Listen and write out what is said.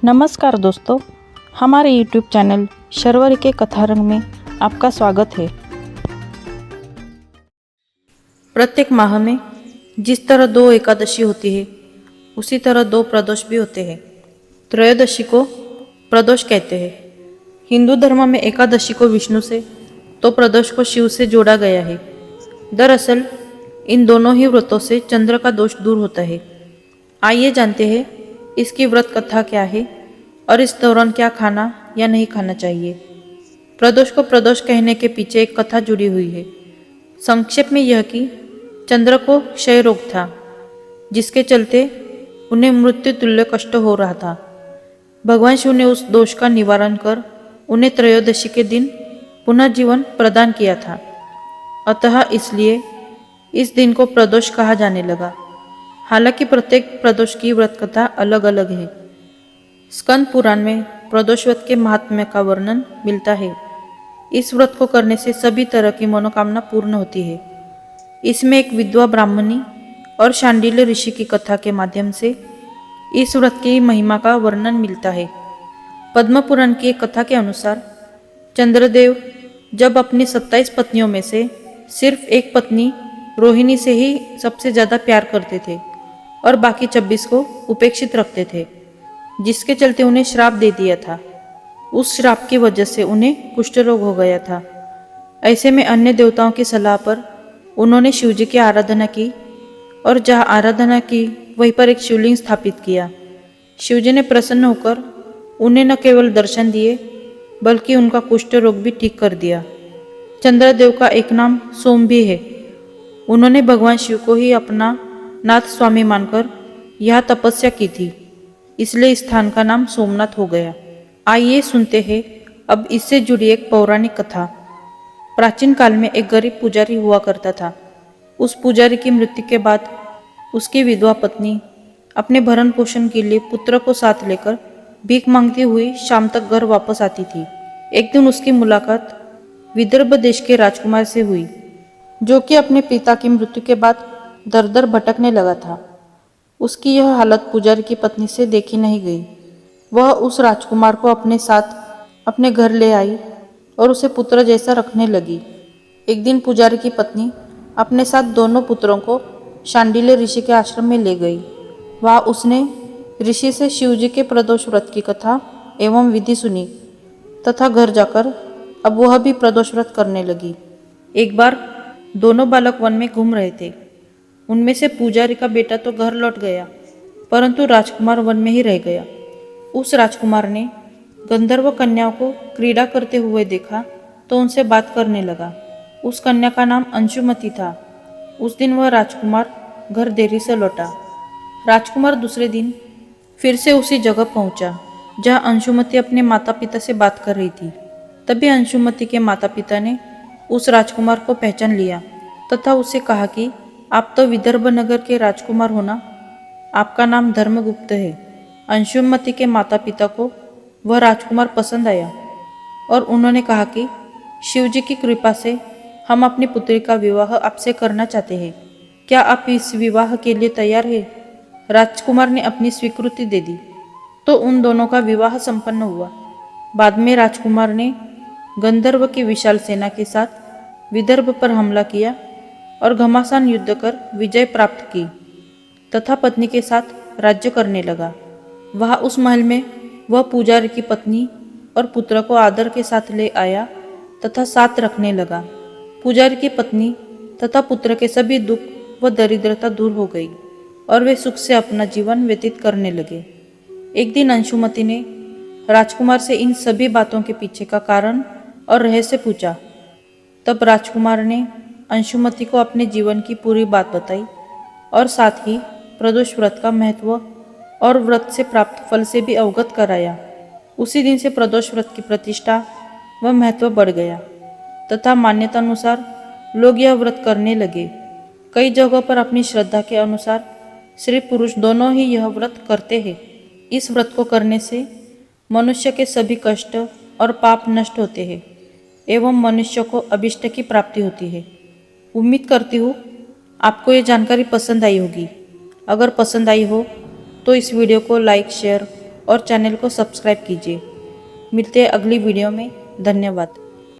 नमस्कार दोस्तों, हमारे YouTube चैनल शर्वरी के कथारंग में आपका स्वागत है। प्रत्येक माह में जिस तरह 2 एकादशी होती है, उसी तरह 2 प्रदोष भी होते हैं। त्रयोदशी को प्रदोष कहते हैं। हिंदू धर्म में एकादशी को विष्णु से तो प्रदोष को शिव से जोड़ा गया है। दरअसल इन दोनों ही व्रतों से चंद्र का दोष दूर होता है। आइए जानते हैं इसकी व्रत कथा क्या है और इस दौरान क्या खाना या नहीं खाना चाहिए। प्रदोष को प्रदोष कहने के पीछे एक कथा जुड़ी हुई है। संक्षेप में यह कि चंद्र को क्षय रोग था, जिसके चलते उन्हें मृत्यु तुल्य कष्ट हो रहा था। भगवान शिव ने उस दोष का निवारण कर उन्हें त्रयोदशी के दिन पुनः जीवन प्रदान किया था। अतः इसलिए इस दिन को प्रदोष कहा जाने लगा। हालांकि प्रत्येक प्रदोष की व्रत कथा अलग अलग है। स्कंद पुराण में प्रदोष व्रत के महात्म्य का वर्णन मिलता है। इस व्रत को करने से सभी तरह की मनोकामना पूर्ण होती है। इसमें एक विधवा ब्राह्मणी और शांडिल्य ऋषि की कथा के माध्यम से इस व्रत की महिमा का वर्णन मिलता है। पद्म पुराण की एक कथा के अनुसार चंद्रदेव जब अपनी 27 पत्नियों में से सिर्फ एक पत्नी रोहिणी से ही सबसे ज़्यादा प्यार करते थे और बाकी 26 को उपेक्षित रखते थे, जिसके चलते उन्हें श्राप दे दिया था। उस श्राप की वजह से उन्हें कुष्ठ रोग हो गया था। ऐसे में अन्य देवताओं की सलाह पर उन्होंने शिवजी की आराधना की और जहाँ आराधना की वहीं पर एक शिवलिंग स्थापित किया। शिवजी ने प्रसन्न होकर उन्हें न केवल दर्शन दिए बल्कि उनका कुष्ठ रोग भी ठीक कर दिया। चंद्रदेव का एक नाम सोम भी है। उन्होंने भगवान शिव को ही अपना नाथ स्वामी मानकर यह तपस्या की थी, इसलिए इस स्थान का नाम सोमनाथ हो गया। आइए सुनते हैं अब इससे जुड़ी एक पौराणिक कथा। प्राचीन काल में एक गरीब पुजारी हुआ करता था। उस पुजारी की मृत्यु के बाद उसकी विधवा पत्नी अपने भरण पोषण के लिए पुत्र को साथ लेकर भीख मांगती हुई शाम तक घर वापस आती थी। एक दिन उसकी मुलाकात विदर्भ देश के राजकुमार से हुई, जो कि अपने पिता की मृत्यु के बाद दर दर भटकने लगा था। उसकी यह हालत पुजारी की पत्नी से देखी नहीं गई। वह उस राजकुमार को अपने साथ अपने घर ले आई और उसे पुत्र जैसा रखने लगी। एक दिन पुजारी की पत्नी अपने साथ दोनों पुत्रों को शांडिल्य ऋषि के आश्रम में ले गई। वहाँ उसने ऋषि से शिवजी के प्रदोष व्रत की कथा एवं विधि सुनी तथा घर जाकर अब वह भी प्रदोष व्रत करने लगी। एक बार दोनों बालक वन में घूम रहे थे। उनमें से पुजारी का बेटा तो घर लौट गया, परंतु राजकुमार वन में ही रह गया। उस राजकुमार ने गंधर्व कन्याओं को क्रीड़ा करते हुए देखा तो उनसे बात करने लगा। उस कन्या का नाम अंशुमति था। उस दिन वह राजकुमार घर देरी से लौटा। राजकुमार दूसरे दिन फिर से उसी जगह पहुंचा जहां अंशुमति अपने माता पिता से बात कर रही थी। तभी अंशुमति के माता पिता ने उस राजकुमार को पहचान लिया तथा उससे कहा कि आप तो विदर्भ नगर के राजकुमार हो ना, आपका नाम धर्मगुप्त है। अंशुमति के माता पिता को वह राजकुमार पसंद आया और उन्होंने कहा कि शिवजी की कृपा से हम अपनी पुत्री का विवाह आपसे करना चाहते हैं। क्या आप इस विवाह के लिए तैयार हैं? राजकुमार ने अपनी स्वीकृति दे दी तो उन दोनों का विवाह संपन्न हुआ। बाद में राजकुमार ने गंधर्व की विशाल सेना के साथ विदर्भ पर हमला किया और घमासान युद्ध कर विजय प्राप्त की तथा पत्नी के साथ राज्य करने लगा। वह उस महल में वह पुजारी की पत्नी और पुत्र को आदर के साथ ले आया तथा साथ रखने लगा। पुजारी की पत्नी तथा पुत्र के सभी दुख व दरिद्रता दूर हो गई और वे सुख से अपना जीवन व्यतीत करने लगे। एक दिन अंशुमति ने राजकुमार से इन सभी बातों के पीछे का कारण और रहस्य पूछा। तब राजकुमार ने अंशुमति को अपने जीवन की पूरी बात बताई और साथ ही प्रदोष व्रत का महत्व और व्रत से प्राप्त फल से भी अवगत कराया। उसी दिन से प्रदोष व्रत की प्रतिष्ठा व महत्व बढ़ गया तथा मान्यता अनुसार लोग यह व्रत करने लगे। कई जगहों पर अपनी श्रद्धा के अनुसार स्त्री पुरुष दोनों ही यह व्रत करते हैं। इस व्रत को करने से मनुष्य के सभी कष्ट और पाप नष्ट होते हैं एवं मनुष्य को अभिष्ट की प्राप्ति होती है। उम्मीद करती हूँ आपको ये जानकारी पसंद आई होगी। अगर पसंद आई हो तो इस वीडियो को लाइक, शेयर और चैनल को सब्सक्राइब कीजिए। मिलते हैं अगली वीडियो में। धन्यवाद।